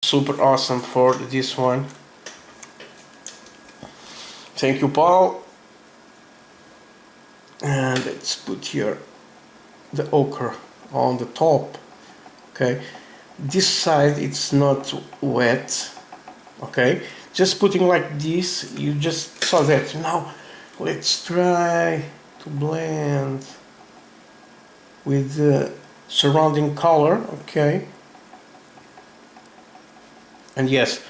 super awesome for this one. Thank you, Paul. And let's put here the ochre on the top. Okay, this side it's not wet. Okay, just putting like this, you just saw that. Now let's try to blend with the surrounding color. Okay, and yes,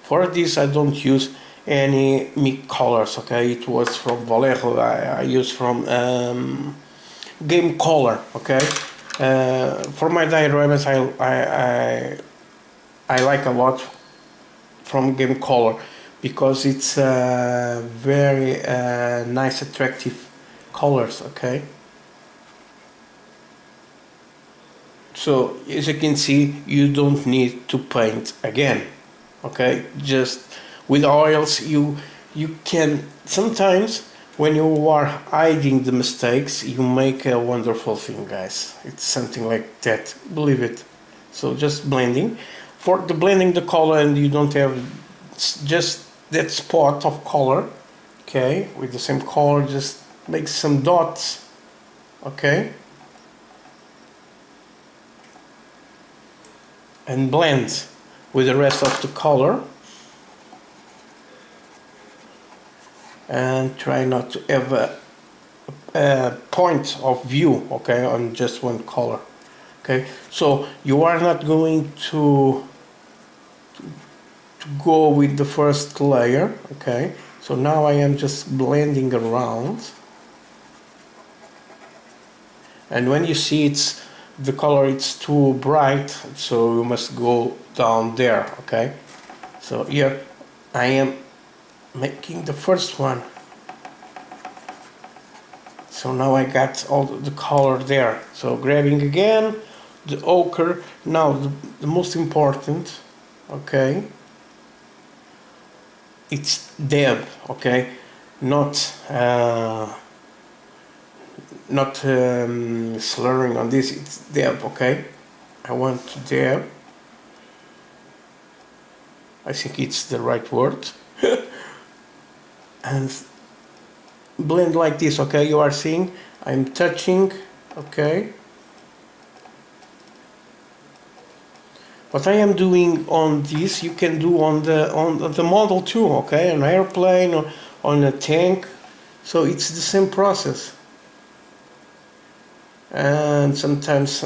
for this I don't use any MIG colors. Okay, it was from Vallejo. I use from game color. Okay, for my dioramas I like a lot from game color because it's very nice attractive colors. Okay, so as you can see, you don't need to paint again. Okay, just with oils you can sometimes, when you are hiding the mistakes, you make a wonderful thing, guys. It's something like that, believe it. So just blending for the blending the color, and you don't have just that spot of color. Okay, with the same color, just make some dots. Okay, and blend with the rest of the color, and try not to have a point of view, okay, on just one color. Okay, so you are not going to go with the first layer. Okay, so now I am just blending around, and when you see it's the color it's too bright, so you must go down there. Okay, so here I am making the first one, so now I got all the color there. So grabbing again the ochre. Now the most important, okay, it's dab. Okay, not slurring on this, it's dab. Okay, I want to dab, I think it's the right word. And blend like this. Okay, you are seeing I'm touching. Okay, what I am doing on this you can do on the model too. Okay, an airplane or on a tank, so it's the same process. And sometimes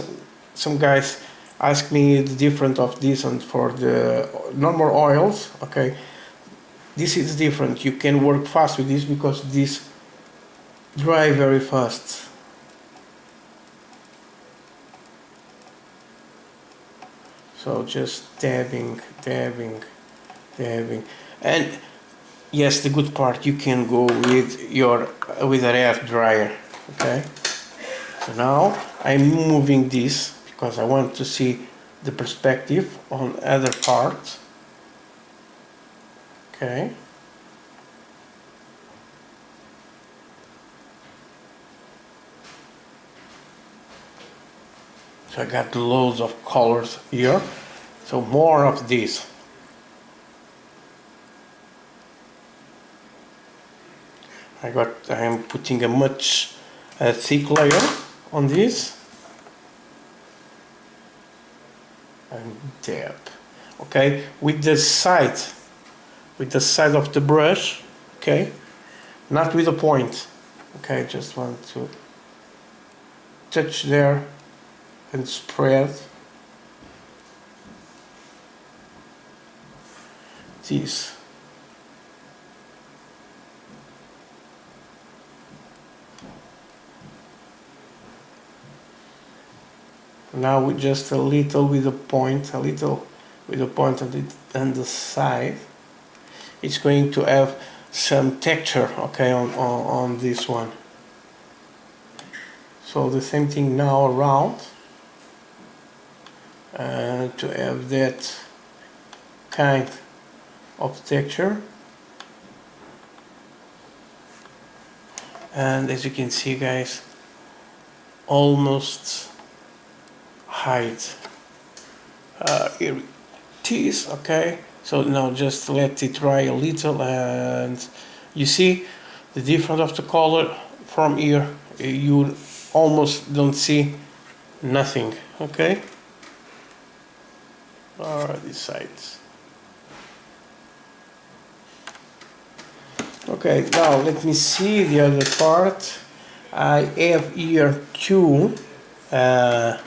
some guys ask me the difference of this and for the normal oils. Okay, this is different. You can work fast with this because this dry very fast. So just dabbing, and yes, the good part, you can go with a air dryer. Okay, so now I'm moving this because I want to see the perspective on other parts. Okay, so I got loads of colors here, so more of this. I am putting a much thick layer on this, and dab. Okay, with the side of the brush. Okay, not with a point. Okay, just want to touch there and spread this. Now with just a little with a point, on the side, it's going to have some texture. Okay, on this one. So the same thing now around, to have that kind of texture. And as you can see, guys, almost hide here this, okay? So now just let it dry a little, and you see the difference of the color from here. You almost don't see nothing, okay? Alright, these sides. Okay, now let me see the other part. I have here two a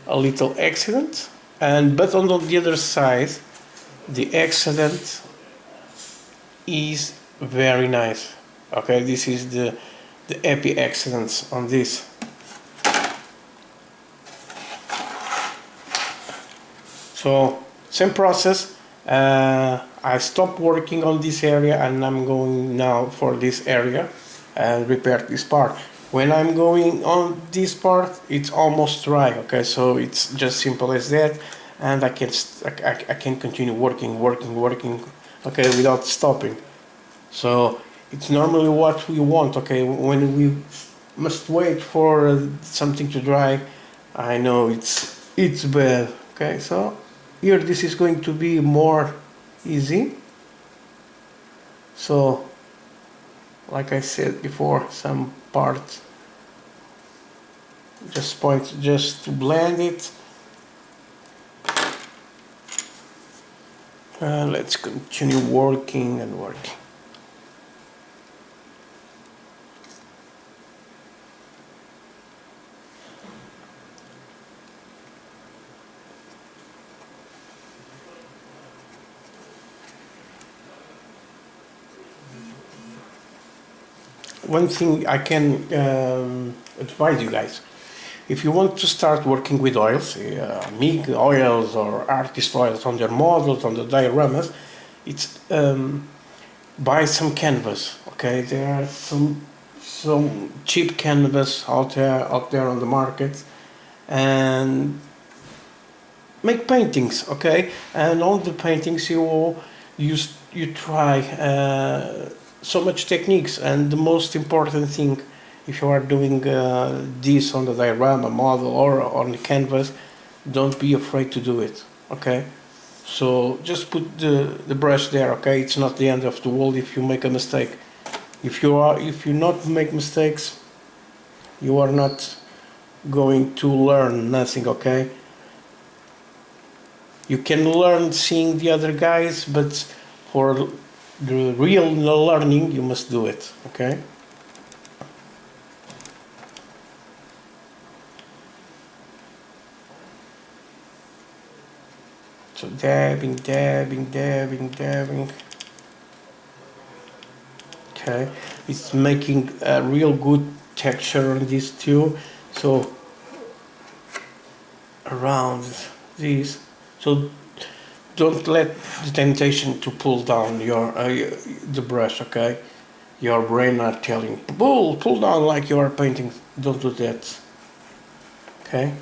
little accident, and but on the other side the accident is very nice. Okay, this is the happy accidents on this. So same process. I stopped working on this area and I'm going now for this area and repair this part. When I'm going on this part, it's almost dry. Okay, so it's just simple as that, and I can continue working. Okay, without stopping. So it's normally what we want. Okay, when we must wait for something to dry, I know it's bad. Okay, so here this is going to be more easy. So like I said before, some parts just to blend it. Let's continue working and working. One thing I can advise you guys, if you want to start working with oils, MIG oils or artist oils on your models, on the dioramas, it's buy some canvas. Okay, there are some cheap canvas out there on the market, and make paintings. Okay, and on the paintings you try so much techniques, and the most important thing, if you are doing this on the diorama model or on the canvas, don't be afraid to do it. Okay, so just put the brush there. Okay, it's not the end of the world if you make a mistake. If you not make mistakes, you are not going to learn nothing. Okay, you can learn seeing the other guys, but for the real learning you must do it. Okay, so dabbing. Okay, it's making a real good texture on this too. So around this, so don't let the temptation to pull down your the brush. Okay, your brain are telling pull down like you are painting. Don't do that. Okay,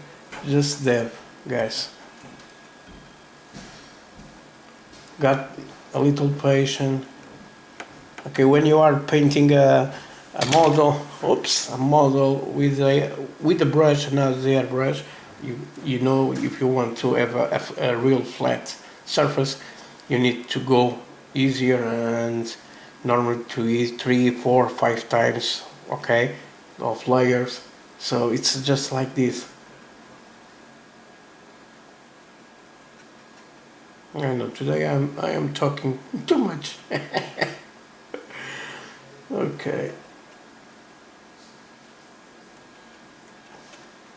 just dab, guys. Got a little patience. Okay, when you are painting a model, a model with a brush, another airbrush, you know, if you want to have a real flat surface, you need to go easier, and normally to use 3, 4, 5 times, okay, of layers. So it's just like this. I know today I am talking too much. Okay.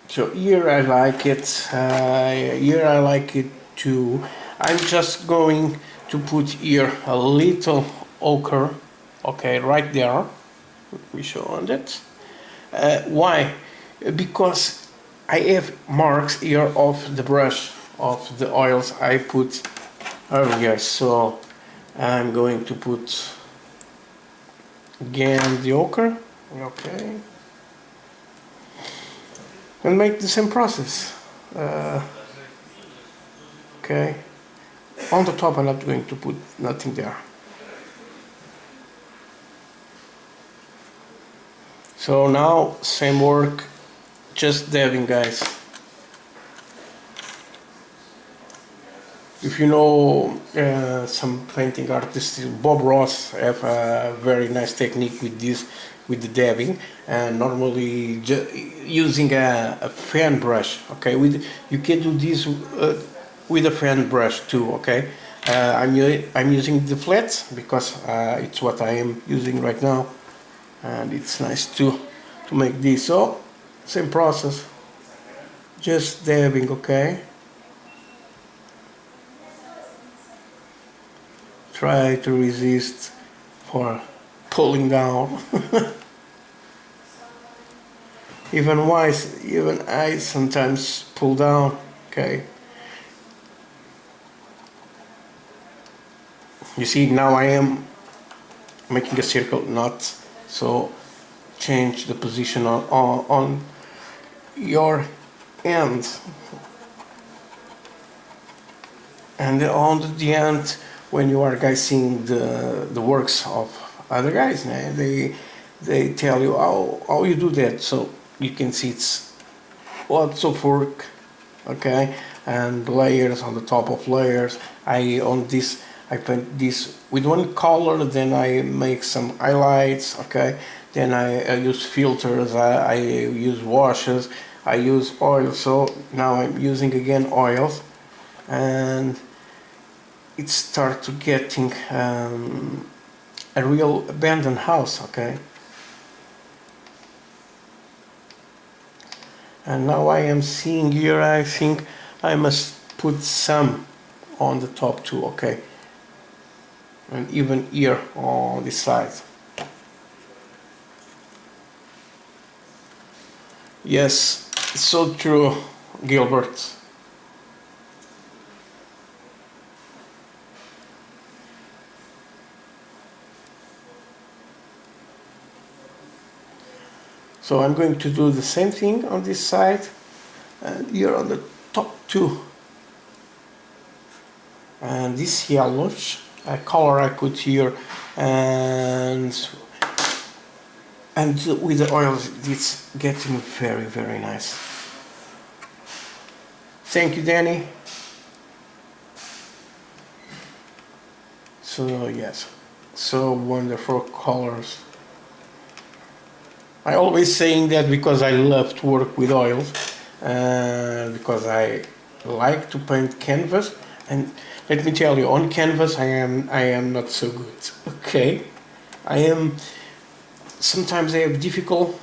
So here I like it. Here I like it too. I'm just going to put here a little ochre. Okay, right there. We show on that. Why? Because I have marks here of the brush of the oils I put earlier. So I'm going to put again the ochre. Okay, and make the same process. Okay, on the top I'm not going to put nothing there. So now same work, just dabbing, guys. If you know some painting artists, Bob Ross have a very nice technique with this, with the dabbing, and normally using a fan brush. Okay, with you can do this with a fan brush too. Okay, I'm using the flats because it's what I am using right now, and it's nice to make this. So same process, just dabbing. Okay. Try to resist for pulling down. Even I sometimes pull down. Okay. You see, now I am making a circle knot. So change the position on your end, and on the end, when you are guys seeing the works of other guys, they tell you how you do that, so you can see it's lots of work. Okay, and layers on the top of layers. I paint this with one color, then I make some highlights. Okay, then I use filters, I use washes, I use oil. So now I'm using again oils, and it starts to getting a real abandoned house. Okay, and now I am seeing here, I think I must put some on the top too. Okay, and even here on this side. Yes, it's so true, Gilbert. So I'm going to do the same thing on this side, and here on the top too. And this yellowish color I put here, and with the oils it's getting very nice. Thank you, Danny. So yes, so wonderful colors. I always saying that because I love to work with oils, because I like to paint canvas, and let me tell you, on canvas I am not so good. Okay, I am sometimes I have difficult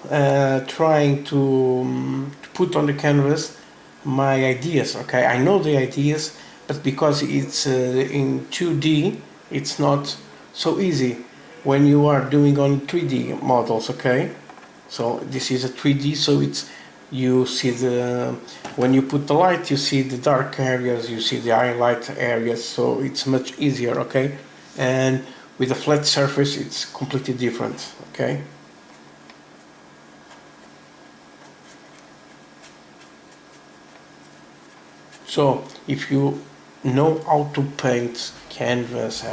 trying to put on the canvas my ideas. Okay, I know the ideas, but because it's in 2D, it's not so easy when you are doing on 3D models. Okay, so this is a 3D, so it's you see the when you put the light, you see the dark areas, you see the highlight areas, so it's much easier. Okay, and with a flat surface it's completely different. Okay, so if you know how to paint canvas,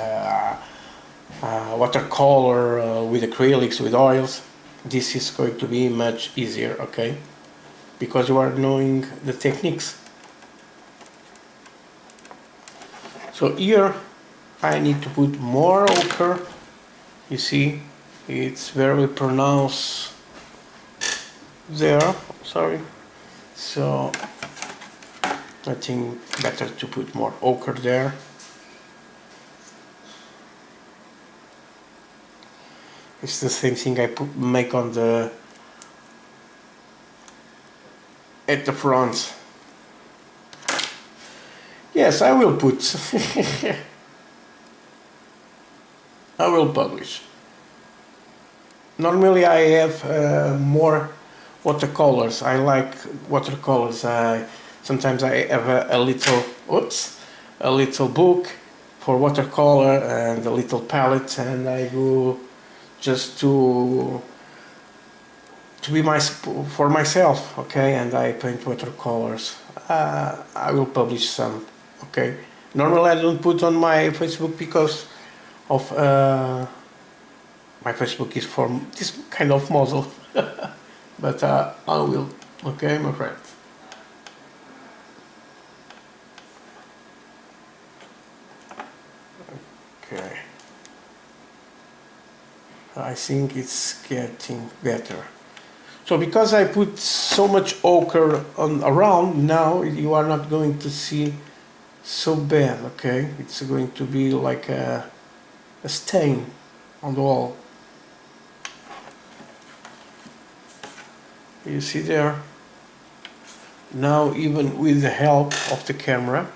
watercolor, with acrylics, with oils, this is going to be much easier. Okay, because you are knowing the techniques. So here I need to put more ochre. You see, it's very pronounced there. Sorry. So I think better to put more ochre there. It's the same thing I make on the at the front. Yes, I will put. I will publish. Normally I have more watercolors. I like watercolors. Sometimes I have a little book for watercolor and a little palette, and I go just to be for myself. Okay, and I paint watercolors. I will publish some. Okay, normally I don't put on my Facebook because of my Facebook is for this kind of model. But I will. Okay, my friend. Okay. I think it's getting better. So because I put so much ochre on around, now you are not going to see so bad, okay? It's going to be like a stain on the wall. You see there? Now even with the help of the camera,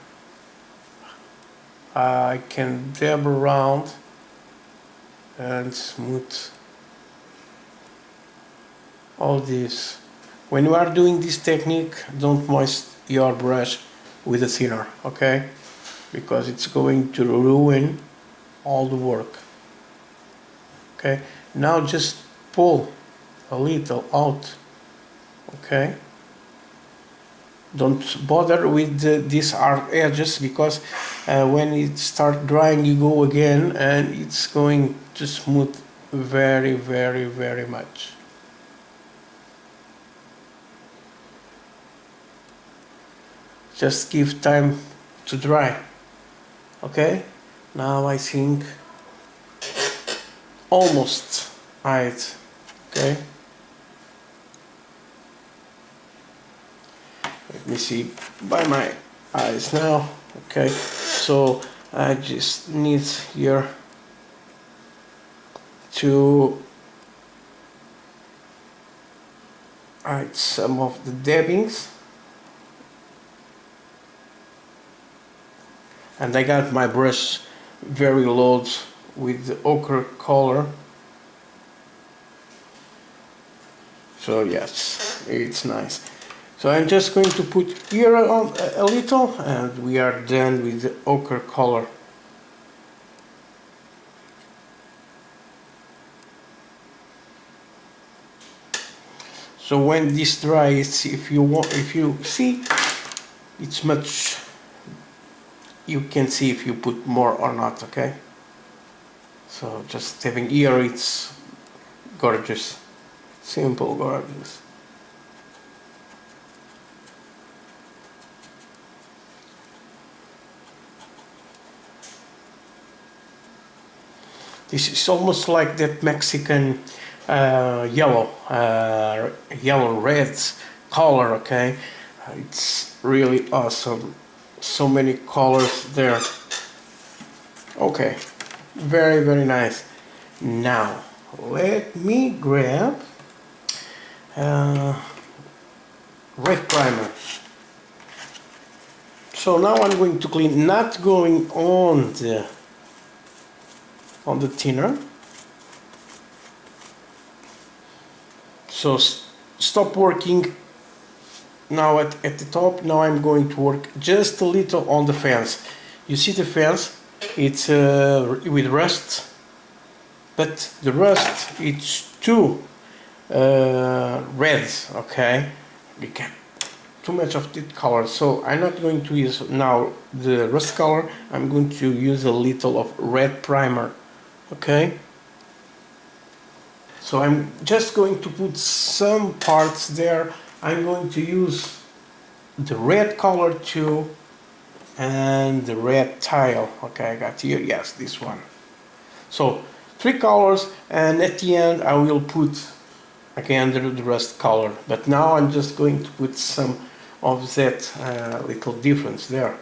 I can dab around and smooth all this. When you are doing this technique, don't moist your brush with a thinner, okay? Because it's going to ruin all the work. Okay, now just pull a little out, okay? Don't bother with these hard edges, because when it starts drying you go again and it's going to smooth very, very, very much. Just give time to dry. Okay, now I think almost right. Okay, let me see by my eyes now. Okay, so I just need here to hide some of the dabbings. And I got my brush very low with the ochre color. So yes, it's nice. So I'm just going to put here on a little, and we are done with the ochre color. So when this dries, if you see, it's much. You can see if you put more or not, okay? So just having here, it's gorgeous. Simple, gorgeous. This is almost like that Mexican yellow red color, okay? It's really awesome. So many colors there. Okay, very, very nice. Now let me grab red primer. So now I'm going to clean, not going on the thinner. So stop working now at the top. Now I'm going to work just a little on the fence. You see the fence, it's with rust, but the rust, it's too red, okay? You can too much of that color, so I'm not going to use now the rust color. I'm going to use a little of red primer, okay? So I'm just going to put some parts there. I'm going to use the red color too, and the red tile. Okay, I got here, yes, this one. So 3 colors, and at the end I will put again the rust color. But now I'm just going to put some of that little difference there.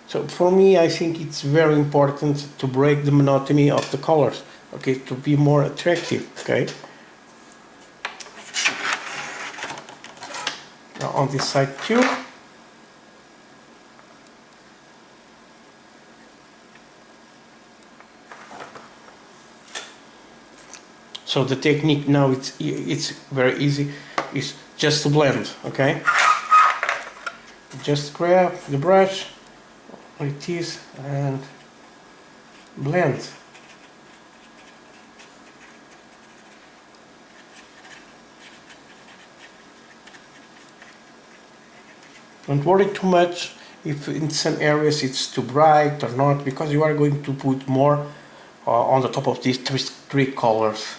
So for me, I think it's very important to break the monotony of the colors, okay, to be more attractive, okay. Now on this side too. So the technique now, it's very easy, it's just to blend, okay. Just grab the brush like this and blend. Don't worry too much if in some areas it's too bright or not, because you are going to put more on the top of these three colors.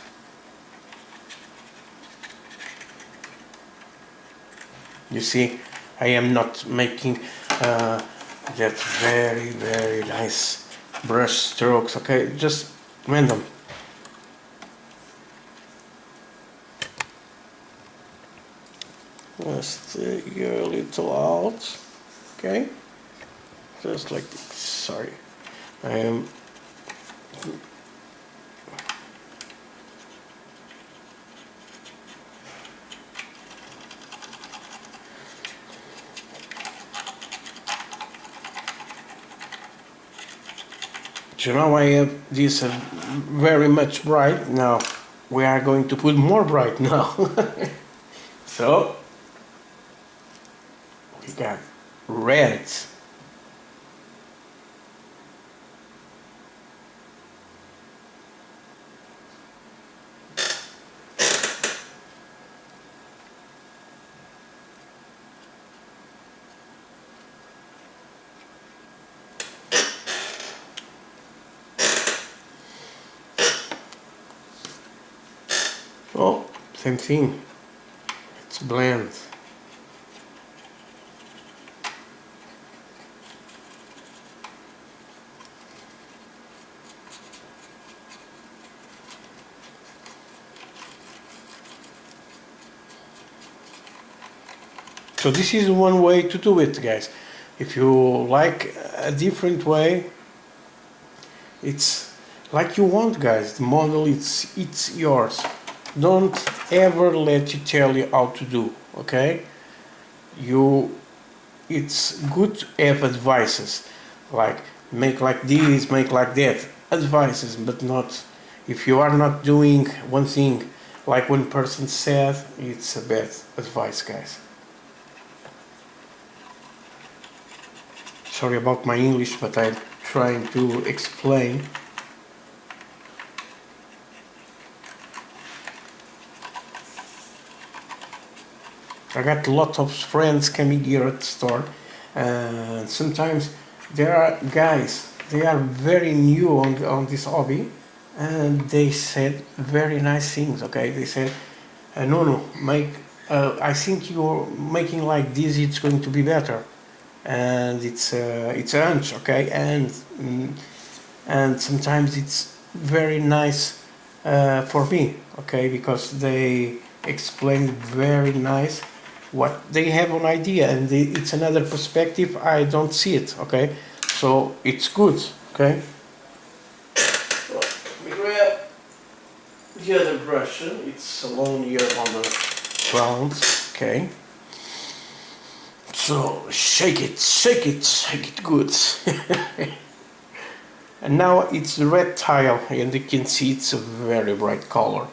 You see, I am not making that very nice brush strokes, okay, just random. Just here a little out, okay, just like this. Sorry, I am so now I have this very much bright. Now we are going to put more bright now. So we got reds. Oh, same thing. It's blend. So this is one way to do it, guys. If you like a different way, it's like you want, guys. The model, it's yours. Don't ever let you tell you how to do, okay? It's good to have advices, like make like this, make like that. Advices, but not, if you are not doing one thing like one person said, it's a bad advice, guys. Sorry about my English, but I'm trying to explain. I got a lot of friends coming here at the store, and sometimes there are guys, they are very new on this hobby, and they said very nice things, okay? They said, no, I think you're making like this, it's going to be better. And it's a hunch, okay? And sometimes it's very nice for me, okay? Because they explain very nice what they have an idea, and it's another perspective. I don't see it, okay? So it's good, okay? Let me grab the other brush. It's alone here on the ground, okay? So shake it good. And now it's the red tile, and you can see it's a very bright color.